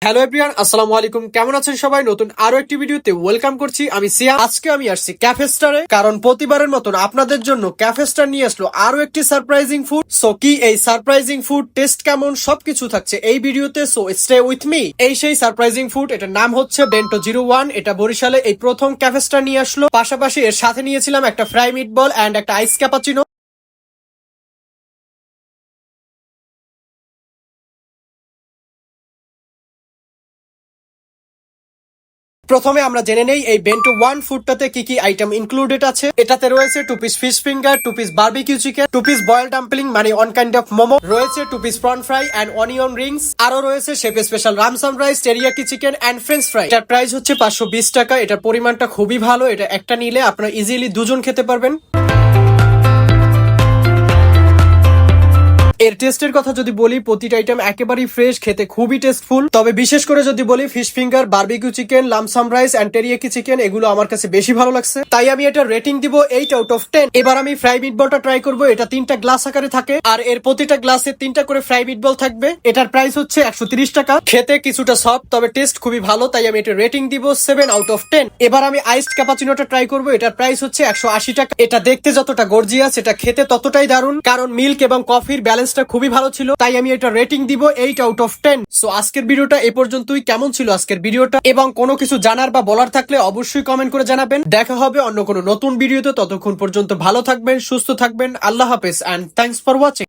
Hello everyone, আসসালামু আলাইকুম। কেমন আছেন সবাই? নতুন আরো একটি ভিডিওতে ওয়েলকাম করছি। আমি সিয়াম। আজকে আমি আসছি ক্যাফে স্টারে, কারণ প্রতিবারের মতন আপনাদের জন্য ক্যাফে স্টার নিয়ে আসলো আরো একটি সারপ্রাইজিং ফুড। সো কি এই সারপ্রাইজিং ফুড, টেস্ট কেমন, সবকিছু থাকছে এই ভিডিওতে। So stay with me. এই সেই সারপ্রাইজিং ফুড, এটার নাম হচ্ছে বেন্টো 01। এটা বরিশালে এই প্রথম ক্যাফে স্টার নিয়ে আসলো। পাশাপাশি এর সাথে নিয়েছিলাম একটা ফ্রাই মিটবল এন্ড একটা আইস ক্যাপাচিনো। প্রথমে আমরা জেনে নেই এই বেন্টো 1 ফুডটাতে কি কি আইটেম ইনক্লুডেড আছে। এটাতে রয়েছে 2 piece fish finger, 2 piece barbecue chicken, 2 piece boil dumpling মানে ওয়ান কাইন্ড অফ মোমো, রয়েছে 2 piece prawn fry and onion rings, আরো রয়েছে শেফ স্পেশাল রামসাম rice, teriyaki chicken and French fry. এটার প্রাইস হচ্ছে 520 টাকা। এটার পরিমাণটা খুবই ভালো। এটা একটা নিলে আপনারা ইজিলি দুজন খেতে পারবেন। এর টেস্টের কথা যদি বলি, প্রতিটা আইটেম একেবারেই ফ্রেশ, খেতে খুবই টেস্টফুল। তবে বিশেষ করে যদি বলি ফিশ ফিঙ্গার, বারবিকিউ চিকেন, লামসাম রাইস এন্ড টেরিয়াকি চিকেন, এগুলো আমার কাছে বেশি ভালো লাগছে, তাই আমি এটা রেটিং দিব 8 আউট অফ 10। এবার আমি ফ্রাই মিটবলটা ট্রাই করব। এটা 3টা গ্লাস আকারে থাকে আর এর প্রতিটা গ্লাসে 3টা করে ফ্রাই মিটবল থাকবে। এটার প্রাইস হচ্ছে 130 টাকা। খেতে কিছুটা সফট, তবে টেস্ট খুবই ভালো, তাই আমি এটা রেটিং দিব 7 আউট অফ 10। এবার আমি আইসড ক্যাপাচিনোটা ট্রাই করব। এটার প্রাইস হচ্ছে 180 টাকা। এটা দেখতে যতটা গর্জিয়াস, এটা খেতে ততটাই দারুণ, কারণ মিল্ক এবং কফির ব্যালেন্সটা খুবই ভালো ছিল, তাই আমি এটা রেটিং দিব 8 আউট অফ 10। সো আজকের ভিডিওটা এ পর্যন্তই। কেমন ছিল আজকের ভিডিওটা এবং কোনো কিছু জানার বা বলার থাকলে অবশ্যই কমেন্ট করে জানাবেন। দেখা হবে অন্য কোনো নতুন ভিডিওতে। ততক্ষণ পর্যন্ত ভালো থাকবেন, সুস্থ থাকবেন। আল্লাহ হাফেজ এন্ড থ্যাঙ্কস ফর ওয়াচিং।